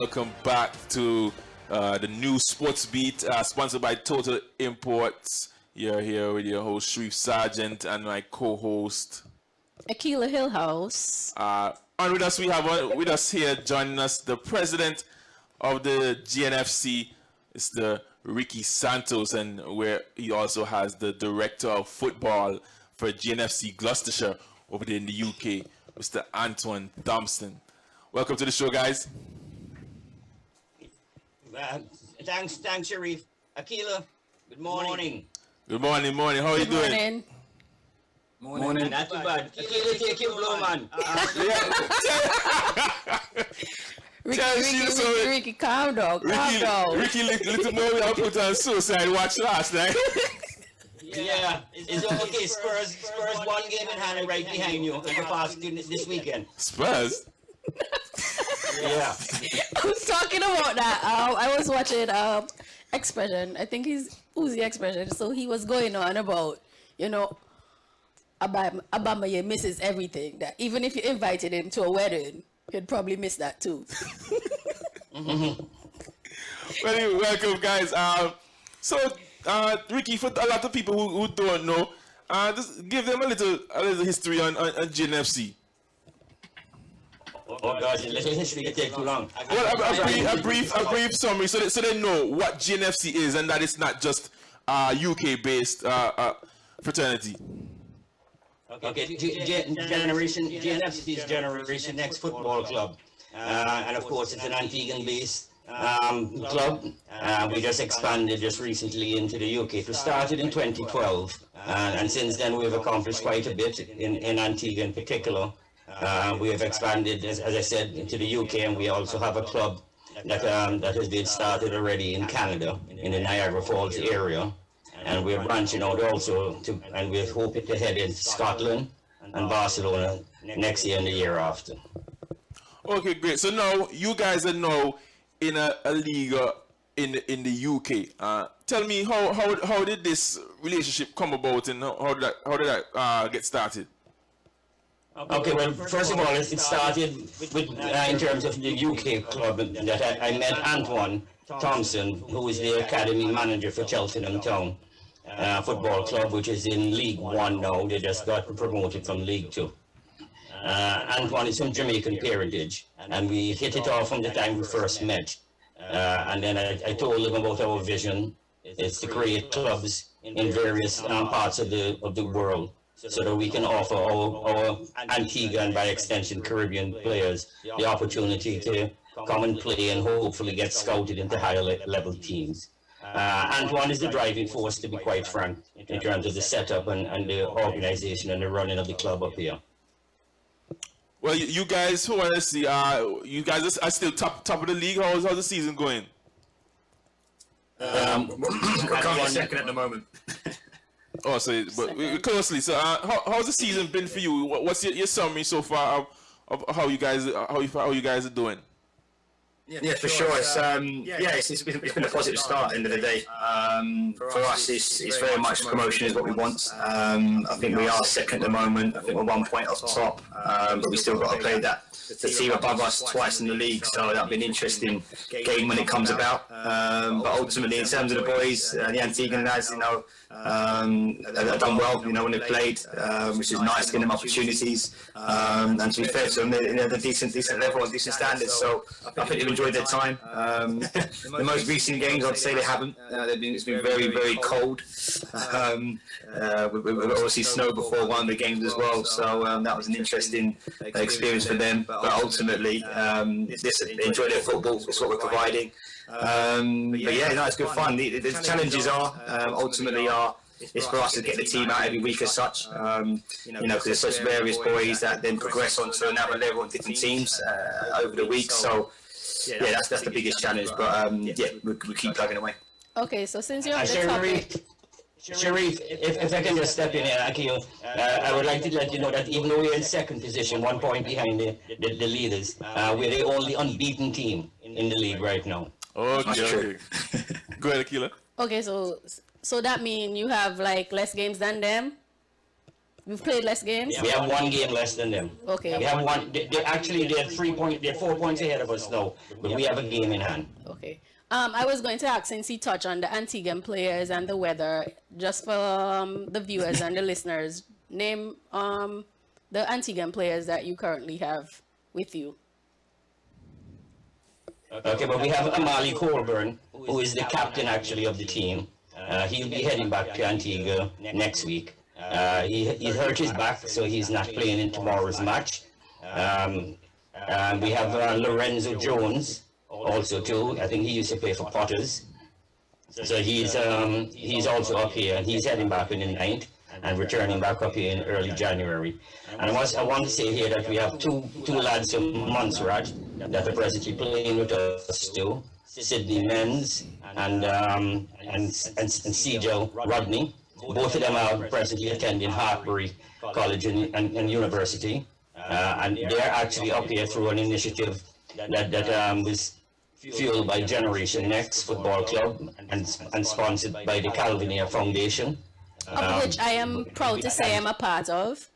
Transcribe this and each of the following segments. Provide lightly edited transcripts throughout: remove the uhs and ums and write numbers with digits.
Welcome back to the new Sports Beat, sponsored by Total Imports. You're here with your host, Sharife Sargent, and my co-host, Akeilah Hillhouse. And with us, we have with us here, joining us, the president of the GNFC, Mr. Ricky Santos, and where he also has the director of football for GNFC-Gloucestershire over there in the UK, Mr. Antoine Thompson. Welcome to the show, guys. Thanks, Sharife. Akeilah, good morning. Good morning. How are you doing? Morning. Not too bad. Akeilah, take your blow, man. Ricky, calm down. Ricky, little more we have put on suicide watch last night. Yeah, it's okay. Spurs one game in hand right behind you. And the past this weekend. Spurs? Yeah. Who's talking about that? I was watching Expression. I think he's Uzi Expression. So he was going on about, Obama misses everything. That even if you invited him to a wedding, he'd probably miss that too. Well, anyway, welcome, guys. Ricky, for a lot of people who don't know, just give them a little history on GNFC. Oh gosh, a little history can take too long. Well, a brief summary, so they know what GNFC is and that it's not just UK-based fraternity. Okay, GNFC is Generation Next Football Club, and of course it's an Antiguan-based club. We just expanded just recently into the UK. It was started in 2012, and since then we've accomplished quite a bit in Antigua in particular. We have expanded, as I said, into the UK, and we also have a club that has been started already in Canada, in the Niagara Falls area. And we're branching out also, and we're hoping to head into Scotland and Barcelona next year and the year after. Okay, great. So now you guys are now in a league in the UK. Tell me how did this relationship come about, and how did that get started? Okay, well, first of all, it started with in terms of the UK club that I met Antoine Thompson, who is the academy manager for Cheltenham Town Football Club, which is in League One now. They just got promoted from League Two. Antoine is from Jamaican parentage, and we hit it off from the time we first met. And then I told him about our vision is to create clubs in various parts of the world, so that we can offer our Antigua and by extension Caribbean players the opportunity to come and play and hopefully get scouted into higher level teams. Antoine is the driving force, to be quite frank, in terms of the setup and the organization and the running of the club up here. Well, you guys, who want to see, you guys are still top of the league. How's the season going? We're currently second at the moment. Oh, so but closely. So, how's the season been for you? What's your summary so far of how you guys are doing? Yeah, for sure. It's it's been a positive start at the end of the day. For us, it's very much promotion is what we want. I think we are second at the moment. I think we're 1 point off top, but we still got to play the team above us twice in the league. So that'll be an interesting game when it comes about. But ultimately, in terms of the boys, the Antiguan lads, they've done well, when they played, which is nice, giving them opportunities. And to be fair to them, they're decent level and decent standards. So I think they've enjoyed their time. The most recent games, I'd say they haven't. It's been very, very cold. We've obviously snow before one of the games as well. So that was an interesting experience for them. But ultimately, they enjoy their football. It's what we're providing. But yeah, it's good fun. The challenges ultimately are it's for us to get the team out every week as such. Because there's such various boys that then progress onto another level of different teams over the week. So yeah, that's the biggest challenge. But we keep plugging away. Okay, so since you're on the topic. Sharife, if I can just step in here, Akeilah, I would like to let you know that even though we're in second position, 1 point behind the leaders, we're the only unbeaten team in the league right now. Okay. Go ahead, Akeilah. Okay, so that means you have like less games than them? You've played less games? We have 1 game less than them. Okay. We have one. They're 4 points ahead of us now, but we have a game in hand. Okay. I was going to ask, since you touched on the Antiguan players and the weather, just for the viewers and the listeners, name the Antiguan players that you currently have with you. Okay, but we have Amali Colburn, who is the captain actually of the team. He'll be heading back to Antigua next week. He hurt his back, so he's not playing in tomorrow's match. We have Lorenzo Jones also too. I think he used to play for Potters. So he's also up here, and he's heading back in the 9th and returning back up here in early January. And I want to say here that we have two lads from Montserrat that are presently playing with us too. Sydney Menz and Sejel Rodney. Both of them are presently attending Hartbury College and University. And they're actually up here through an initiative that was fueled by Generation Next Football Club and sponsored by the Calvinia Foundation. Of which I am proud to say I'm a part of.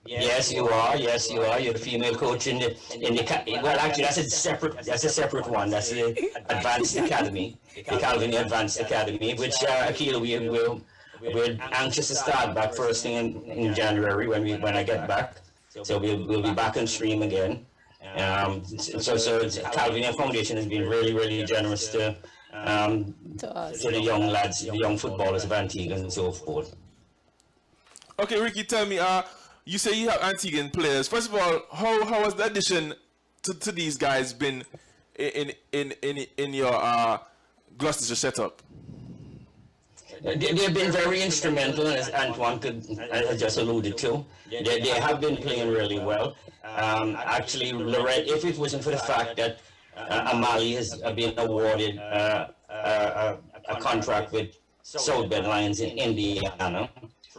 Yes, you are. Yes, you are. You're the female coach in the well, actually, that's a separate one. That's the Advanced Academy, the Calvinia Advanced Academy, which Akeilah, we're anxious to start back first thing in January when I get back. So we'll be back on stream again. So Calvinia Foundation has been really generous to the young lads, the young footballers of Antigua and so forth. Okay, Ricky, tell me, you say you have Antiguan players. First of all, how has the addition to these guys been in your Gloucestershire setup? They've been very instrumental, as Antoine has just alluded to. They have been playing really well. Actually, Lorette, if it wasn't for the fact that Amali has been awarded a contract with South Bend Lions in Indiana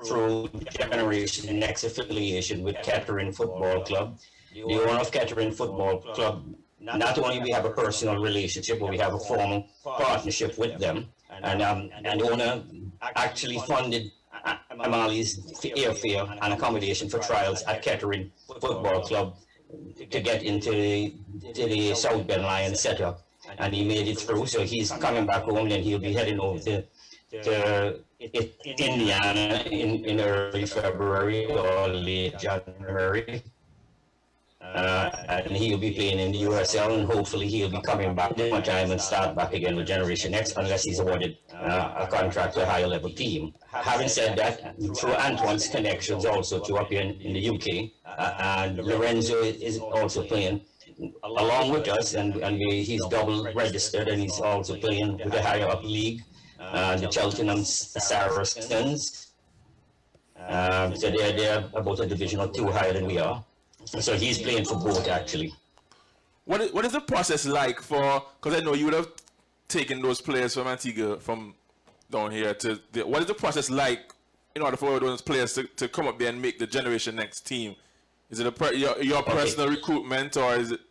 through Generation Next affiliation with Kettering Football Club, the owner of Kettering Football Club, not only we have a personal relationship, but we have a formal partnership with them. And the owner actually funded Amali's airfare and accommodation for trials at Kettering Football Club to get into the South Bend Lions setup. And he made it through, so he's coming back home, and he'll be heading over to Indiana in early February or late January. And he'll be playing in the USL, and hopefully he'll be coming back in time and start back again with Generation Next, unless he's awarded a contract to a higher level team. Having said that, through Antoine's connections also to up here in the UK, and Lorenzo is also playing along with us, and he's double registered, and he's also playing with a higher up league, the Cheltenham Saracens. So they're about a division or 2 higher than we are. So he's playing for both, actually. What is the process like for? Because I know you would have taken those players from Antigua from down here to. What is the process like in order for those players to come up there and make the Generation Next team? Is it your personal recruitment, or is it?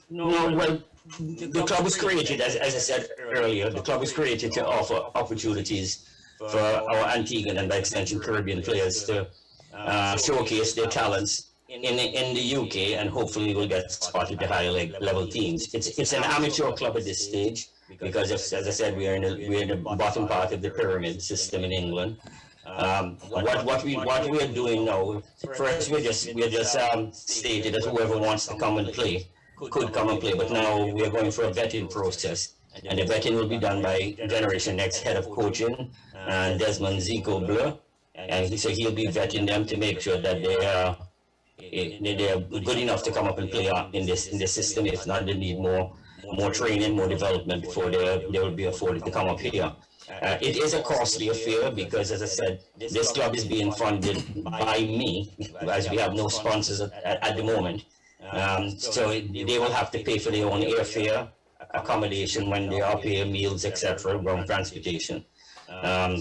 No, well, the club was created, as I said earlier, the club was created to offer opportunities for our Antiguan and by extension Caribbean players to showcase their talents in the UK, and hopefully will get spotted to higher level teams. It's an amateur club at this stage because, as I said, we're in the bottom part of the pyramid system in England. What we are doing now, first we just stated that whoever wants to come and play could come and play, but now we are going for a vetting process, and the vetting will be done by Generation Next head of coaching, Desmond Zico Bleu. And so he'll be vetting them to make sure that they are good enough to come up and play in this system. If not, they need more training, more development before they will be afforded to come up here. It is a costly affair because, as I said, this club is being funded by me, as we have no sponsors at the moment. So they will have to pay for their own airfare, accommodation when they are up here, meals, etc., ground transportation.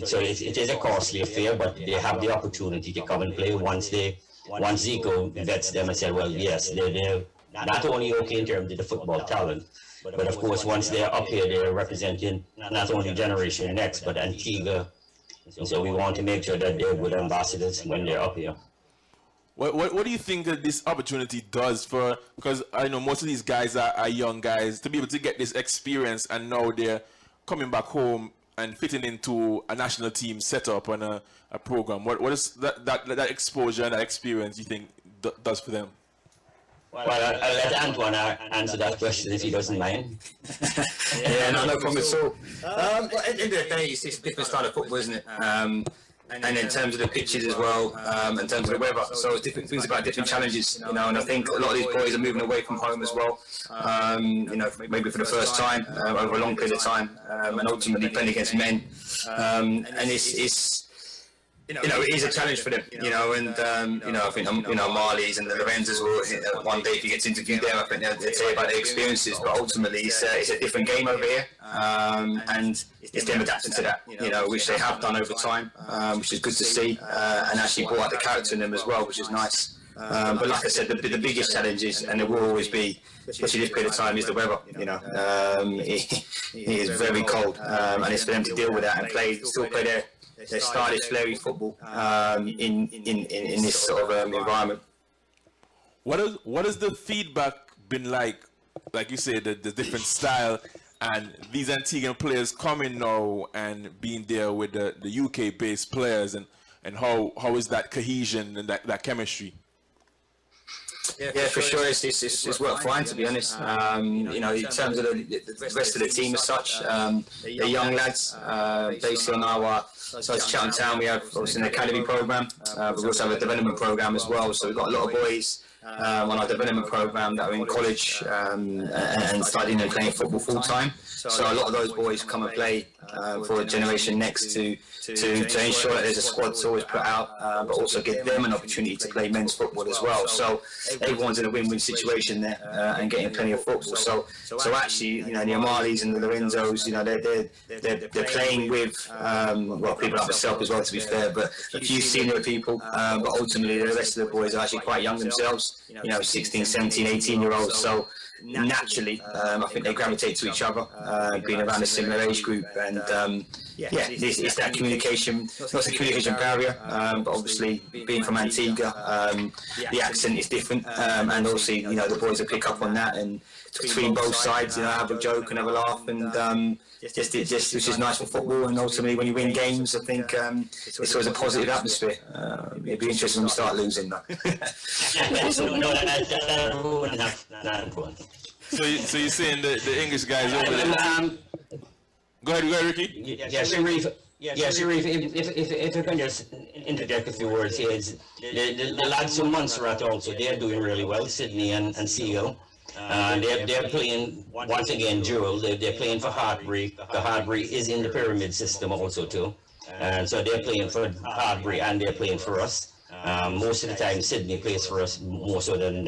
So it is a costly affair, but they have the opportunity to come and play once Zico vets them and said, well, yes, they're not only okay in terms of the football talent, but of course, once they're up here, they're representing not only Generation Next, but Antigua So we want to make sure that they're good ambassadors when they're up here. What do you think that this opportunity does for, because I know most of these guys are young guys, to be able to get this experience and now they're coming back home and fitting into a national team setup and a program? What is that exposure and that experience you think does for them? Well, I'll let Antoine answer that question if he doesn't mind. Yeah, no problem at all. Well, at the end of the day, it's a different style of football, isn't it? And in terms of the pitches as well, in terms of the weather, so it's different things about different challenges, you know. And I think a lot of these boys are moving away from home as well, you know, maybe for the first time over a long period of time, and ultimately playing against men, and it's. You know, it is a challenge for them, you know, and, you know, I think, you know, Marley's and the Lorenzas will, one day if you get interviewed there, I think they'll tell you about their experiences, but ultimately it's a different game over here, and it's them adapting to that, you know, which they have done over time, which is good to see, and actually brought out the character in them as well, which is nice. But like I said, the biggest challenge is, and it will always be, especially this period of time, is the weather, you know. It is very cold, and it's for them to deal with that and still play their stylish, flary football in this sort of environment. What has the feedback been like? Like you said, the different style, and these Antiguan players coming now and being there with the UK-based players, and how is that cohesion and that chemistry? Yeah, for sure. It's worked fine, to be honest. You know, in terms of the rest of the team as such, they're young lads. Based on our, so as Chatham Town, we have obviously an academy program, but we also have a development program as well. So we've got a lot of boys on our development program that are in college and studying and playing football full time. So a lot of those boys come and play for a generation next to ensure that there's a squad to always put out, but also give them an opportunity to play men's football as well. So everyone's in a win-win situation there and getting plenty of football. So actually, you know, the Amalis and the Lorenzos, you know, they're playing with well, people like myself as well, to be fair, but a few senior people. But ultimately, the rest of the boys are actually quite young themselves. You know, 16, 17, 18-year-olds. So naturally, I think they gravitate to each other, being around a similar age group, and yeah, it's that communication. It's not a communication barrier, but obviously being from Antigua, the accent is different, and also, you know, the boys will pick up on that, and between both sides, you know, have a joke and have a laugh, and just which is nice for football. And ultimately, when you win games, I think it's always a positive atmosphere. It'd be interesting when we start losing, though. So you're saying the English guys over there? Go ahead, Ricky. Yeah, Sharife. Yeah, Sharife, if I can just interject a few words here, the lads from Montserrat also, they're doing really well, Sydney and Seal. They're playing, once again, dual. They're playing for Hartbury. The Hartbury is in the pyramid system also too. So they're playing for Hartbury and they're playing for us. Most of the time Sydney plays for us more so than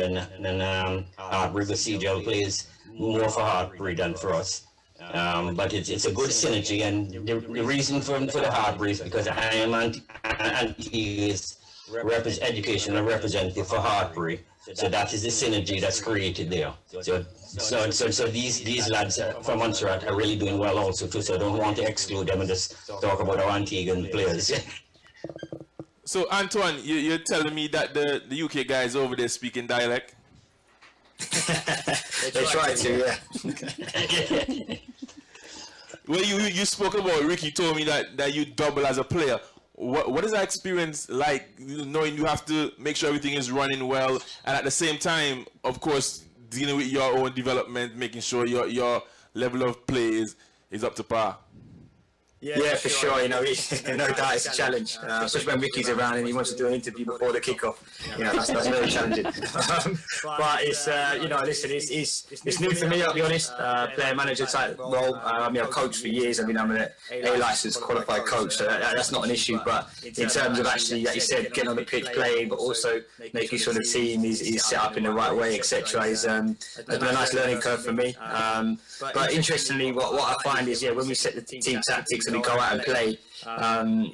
Hartbury, but CGL plays more for Hartbury than for us. But it's a good synergy, and the reason for the Hartbury is because I am Antigua's educational representative for Hartbury. So that is the synergy that's created there. So these lads from Montserrat are really doing well also too. So I don't want to exclude them and just talk about our Antiguan players. So Antoine, you're telling me that the UK guys over there speaking dialect? They try to, yeah. Well, you spoke about, Ricky told me that you double as a player. What is that experience like, knowing you have to make sure everything is running well, and at the same time, of course, dealing with your own development, making sure your level of play is up to par? Yeah, for sure. You know, no doubt it's a challenge, especially when Ricky's around and he wants to do an interview before the kickoff. You know, that's very challenging. But it's you know, listen, it's new for me. I'll be honest. Player manager type role. I mean, I've coached for years. I mean, I'm an A licensed qualified coach, so that's not an issue. But in terms of actually, like you said, getting on the pitch, playing, but also making sure the team is set up in the right way, etc., has been a nice learning curve for me. But interestingly, what I find is, yeah, when we set the team tactics and we go out and play,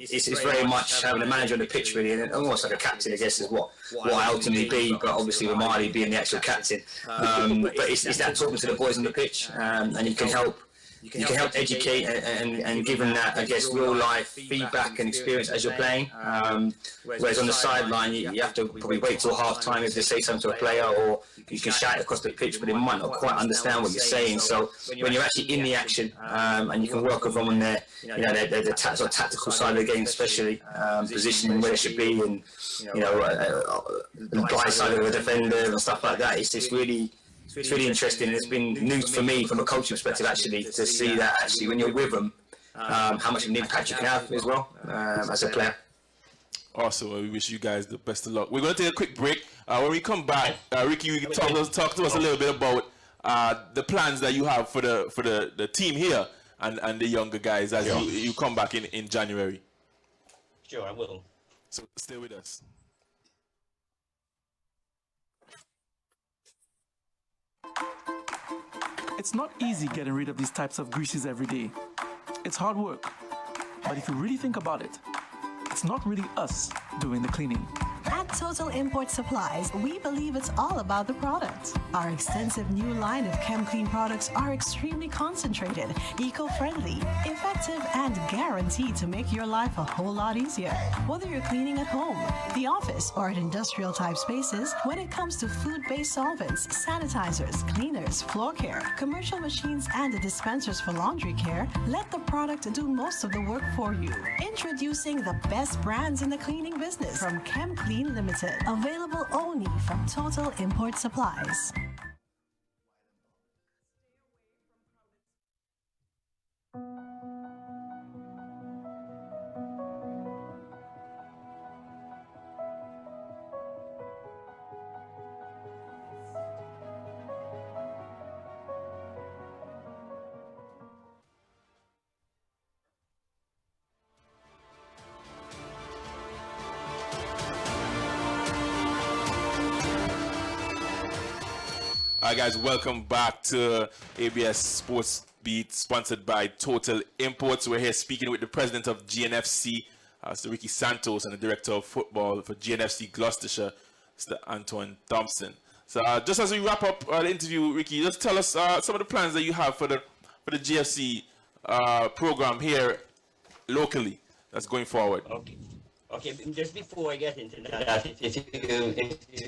it's very much having a manager on the pitch, really, and almost like a captain, I guess, is what I ultimately be, but obviously with Marley being the actual captain. But it's that talking to the boys on the pitch, and you can help you can help educate and give them that, I guess, real life feedback and experience as you're playing. Whereas on the sideline, you have to probably wait till half time if they say something to a player, or you can shout across the pitch, but they might not quite understand what you're saying. So when you're actually in the action, and you can work with them on their, the tactical side of the game, especially positioning where they should be, and the blind side of the defender and stuff like that. It's really interesting, and it's been news for me from a coaching perspective actually to see that actually when you're with them, how much of an impact you can have as well as a player. Awesome. We wish you guys the best of luck. We're going to take a quick break. When we come back, Ricky, you can talk to us a little bit about the plans that you have for the team here and the younger guys as you come back in January. Sure, I will. So stay with us. It's not easy getting rid of these types of greases every day. It's hard work. But if you really think about it, it's not really us doing the cleaning. At Total Import Supplies, we believe it's all about the product. Our extensive new line of ChemClean products are extremely concentrated, eco-friendly, effective, and guaranteed to make your life a whole lot easier. Whether you're cleaning at home, the office, or at industrial-type spaces, when it comes to food-based solvents, sanitizers, cleaners, floor care, commercial machines, and the dispensers for laundry care, let the product do most of the work for you. Introducing the best brands in the cleaning business from ChemClean Limited, available only from Total Import Supplies. All right, guys, welcome back to ABS Sports Beat, sponsored by Total Imports. We're here speaking with the president of GNFC, Mr. Ricky Santos, and the director of football for GNFC-Gloucestershire, Mr. Antoine Thompson. So just as we wrap up the interview, Ricky, just tell us some of the plans that you have for the GFC program here locally that's going forward. Okay, just before I get into that, if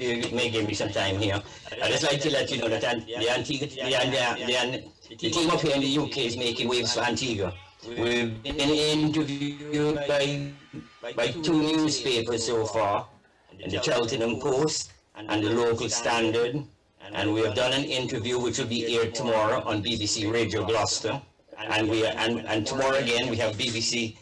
you may give me some time here, I'd just like to let you know that the team up here in the UK is making waves for Antigua. We've been interviewed by two newspapers so far, the Cheltenham Post and the Local Standard, and we have done an interview which will be aired tomorrow on BBC Radio Gloucester, and tomorrow again we have BBC.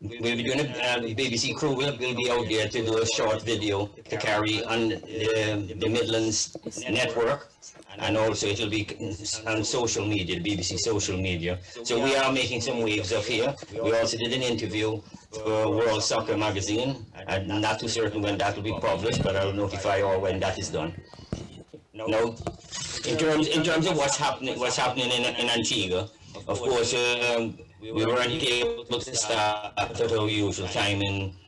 We'll be doing the BBC crew will be out there to do a short video to carry on the Midlands network, and also it will be on social media, the BBC social media. So we are making some waves up here. We also did an interview for World Soccer Magazine. I'm not too certain when that will be published, but I'll notify you all when that is done. Now, in terms of what's happening in Antigua, of course. We weren't able to start at our usual time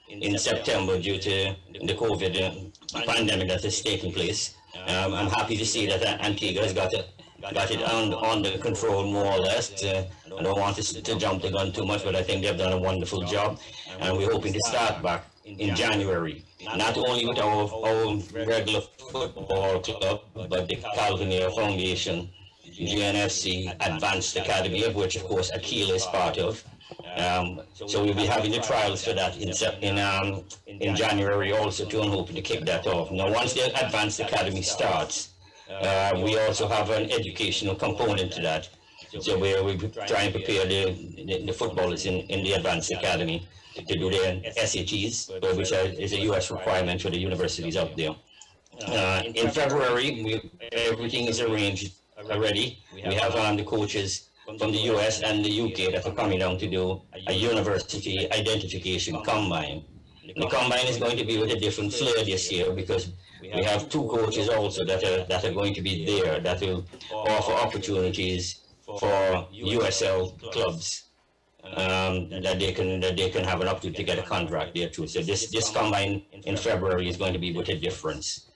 in September due to the COVID pandemic that is taking place. I'm happy to see that Antigua has got it under control more or less. I don't want to jump the gun too much, but I think they've done a wonderful job, and we're hoping to start back in January, not only with our regular football club, but the Calvinier Foundation GNFC Advanced Academy, of which of course Akeilah is part of. So we'll be having the trials for that in January also too, and hoping to kick that off. Now once the Advanced Academy starts, we also have an educational component to that. So we try and prepare the footballers in the Advanced Academy to do their SATs, which is a US requirement for the universities out there. In February, everything is arranged already. We have the coaches from the US and the UK that are coming down to do a university identification combine. The combine is going to be with a different flair this year because we have two coaches also that are going to be there that will offer opportunities for USL clubs that they can have an opportunity to get a contract there too. So this combine in February is going to be with a difference.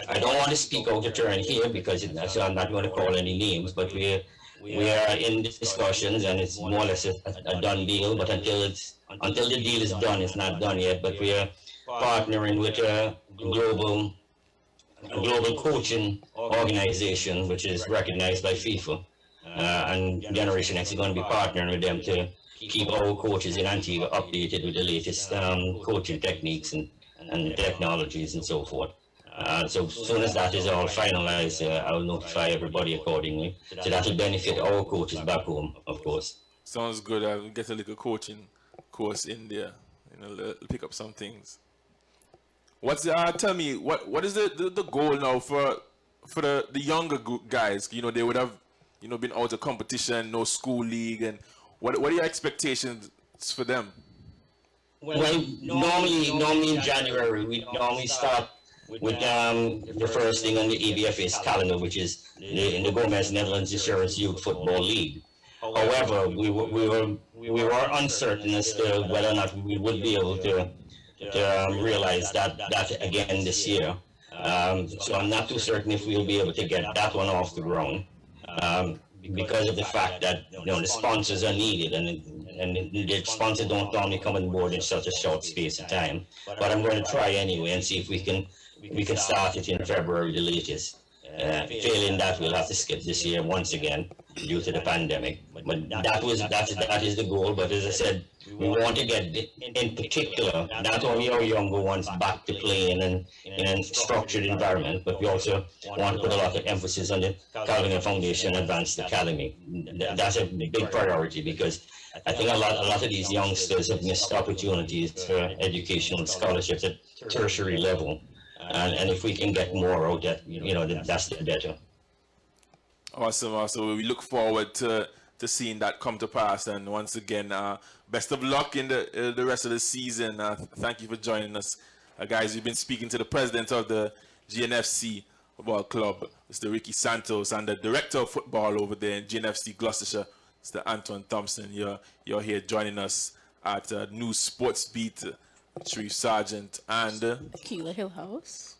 I don't want to speak out of turn here because so I'm not going to call any names, but we're we are in discussions, and it's more or less a done deal. But until the deal is done, it's not done yet. But we are partnering with a global coaching organization, which is recognized by FIFA, and Generation X is going to be partnering with them to keep our coaches in Antigua updated with the latest coaching techniques and technologies and so forth. So as soon as that is all finalized, I'll notify everybody accordingly. So that will benefit our coaches back home, of course. Sounds good. I'll get a little coaching course in there. Pick up some things. Tell me, what is the goal now for the younger guys? They would have been out of competition, no school league, and what are your expectations for them? Well, normally in January we normally start with the first thing on the ABFA's calendar, which is the Gomez Netherlands Insurance Youth Football League. However, we were uncertain as to whether or not we would be able to realize that again this year. So I'm not too certain if we'll be able to get that one off the ground, because of the fact that the sponsors are needed, and the sponsors don't normally come on board in such a short space of time. But I'm going to try anyway and see if we can start it in February the latest. Failing that, we'll have to skip this year once again due to the pandemic. But that is the goal. But as I said, we want to get, in particular, not only our younger ones back to playing in a structured environment, but we also want to put a lot of emphasis on the Calvin Foundation Advanced Academy. That's a big priority, because I think a lot of these youngsters have missed opportunities for educational scholarships at tertiary level. And if we can get more out, that's the better. Awesome. We look forward to seeing that come to pass. And once again, best of luck in the rest of the season. Thank you for joining us, guys. We've been speaking to the president of the GNFC Football Club, Mr. Ricky Santos, and the director of football over there in GNFC-Gloucestershire, Mr. Antoine Thompson. You're here joining us at New Sports Beat. Sharife Sargent and Akeilah Hillhouse.